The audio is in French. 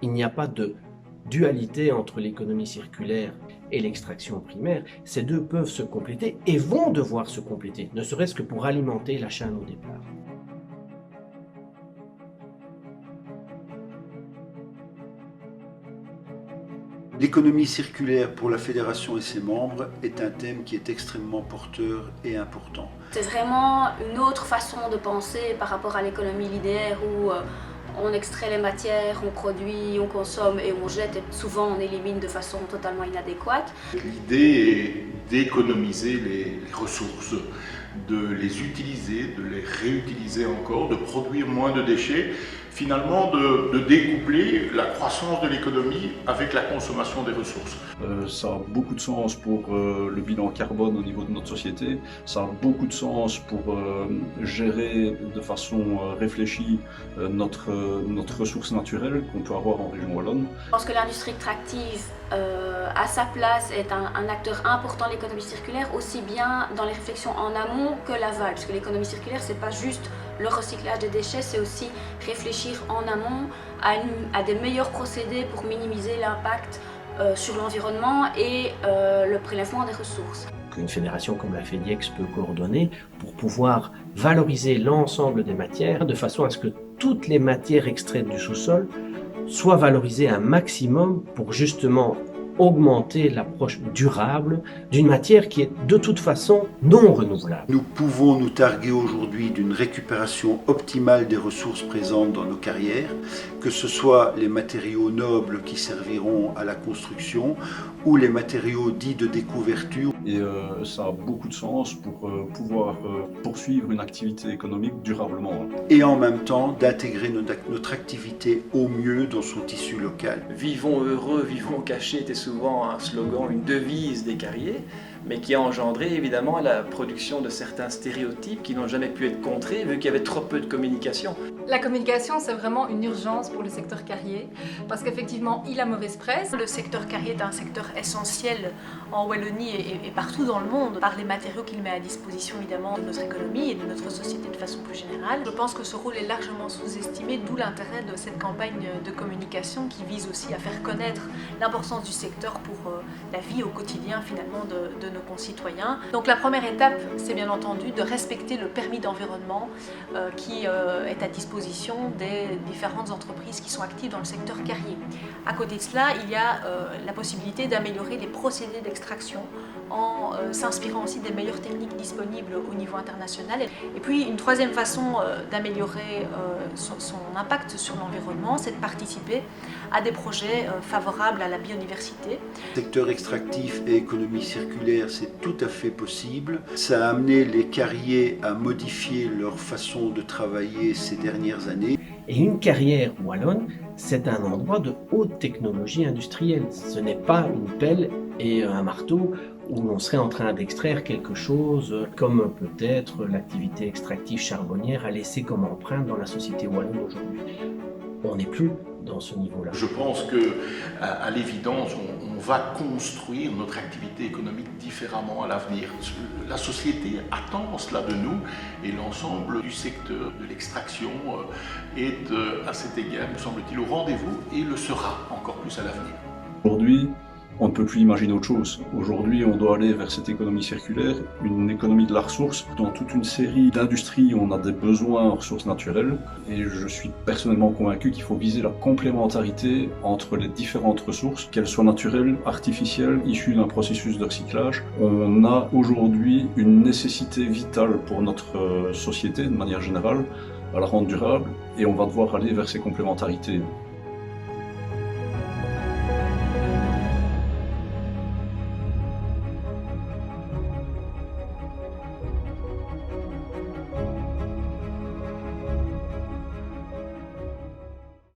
Il n'y a pas de dualité entre l'économie circulaire et l'extraction primaire. Ces deux peuvent se compléter et vont devoir se compléter, ne serait-ce que pour alimenter la chaîne au départ. L'économie circulaire pour la Fédération et ses membres est un thème qui est extrêmement porteur et important. C'est vraiment une autre façon de penser par rapport à l'économie linéaire où on extrait les matières, on produit, on consomme et on jette et souvent on élimine de façon totalement inadéquate. L'idée est d'économiser les ressources, de les utiliser, de les réutiliser encore, de produire moins de déchets, finalement de découpler la croissance de l'économie avec la consommation des ressources. Ça a beaucoup de sens pour le bilan carbone au niveau de notre société, ça a beaucoup de sens pour gérer de façon réfléchie notre ressource naturelle qu'on peut avoir en région wallonne. Je pense que l'industrie extractive à sa place est un acteur important de l'économie circulaire, aussi bien dans les réflexions en amont que l'aval, parce que l'économie circulaire c'est pas juste le recyclage des déchets, c'est aussi réfléchir en amont à des meilleurs procédés pour minimiser l'impact sur l'environnement et le prélèvement des ressources. Qu'une fédération comme la FEDIEX peut coordonner pour pouvoir valoriser l'ensemble des matières de façon à ce que toutes les matières extraites du sous-sol soient valorisées un maximum pour justement augmenter l'approche durable d'une matière qui est de toute façon non renouvelable. Nous pouvons nous targuer aujourd'hui d'une récupération optimale des ressources présentes dans nos carrières, que ce soit les matériaux nobles qui serviront à la construction ou les matériaux dits de découverture. Et ça a beaucoup de sens pour pouvoir poursuivre une activité économique durablement. Et en même temps d'intégrer notre activité au mieux dans son tissu local. Vivons heureux, vivons cachés était souvent un slogan, une devise des carriers, mais qui a engendré évidemment la production de certains stéréotypes qui n'ont jamais pu être contrés vu qu'il y avait trop peu de communication. La communication, c'est vraiment une urgence pour le secteur carrier, parce qu'effectivement, il a mauvaise presse. Le secteur carrier est un secteur essentiel en Wallonie et partout dans le monde, par les matériaux qu'il met à disposition évidemment de notre économie et de notre société de façon plus générale. Je pense que ce rôle est largement sous-estimé, d'où l'intérêt de cette campagne de communication qui vise aussi à faire connaître l'importance du secteur pour la vie au quotidien finalement de nos concitoyens. Donc la première étape, c'est bien entendu de respecter le permis d'environnement qui est à disposition des différentes entreprises qui sont actives dans le secteur carrier. À côté de cela, il y a la possibilité d'améliorer les procédés d'extraction en s'inspirant aussi des meilleures techniques disponibles au niveau international. Et puis une troisième façon d'améliorer son impact sur l'environnement, c'est de participer à des projets favorables à la biodiversité. Secteur extractif et économie circulaire, c'est tout à fait possible. Ça a amené les carriers à modifier leur façon de travailler ces dernières années. Et une carrière wallonne, c'est un endroit de haute technologie industrielle. Ce n'est pas une pelle et un marteau où l'on serait en train d'extraire quelque chose comme peut-être l'activité extractive charbonnière a laissé comme empreinte dans la société wallonne aujourd'hui. On n'est plus dans ce niveau-là. Je pense que, à l'évidence, on va construire notre activité économique différemment à l'avenir. La société attend cela de nous et l'ensemble du secteur de l'extraction est à cet égard, me semble-t-il, au rendez-vous et le sera encore plus à l'avenir. Aujourd'hui, on ne peut plus imaginer autre chose. Aujourd'hui, on doit aller vers cette économie circulaire, une économie de la ressource. Dans toute une série d'industries, on a des besoins en ressources naturelles. Et je suis personnellement convaincu qu'il faut viser la complémentarité entre les différentes ressources, qu'elles soient naturelles, artificielles, issues d'un processus de recyclage. On a aujourd'hui une nécessité vitale pour notre société, de manière générale, à la rendre durable, et on va devoir aller vers ces complémentarités.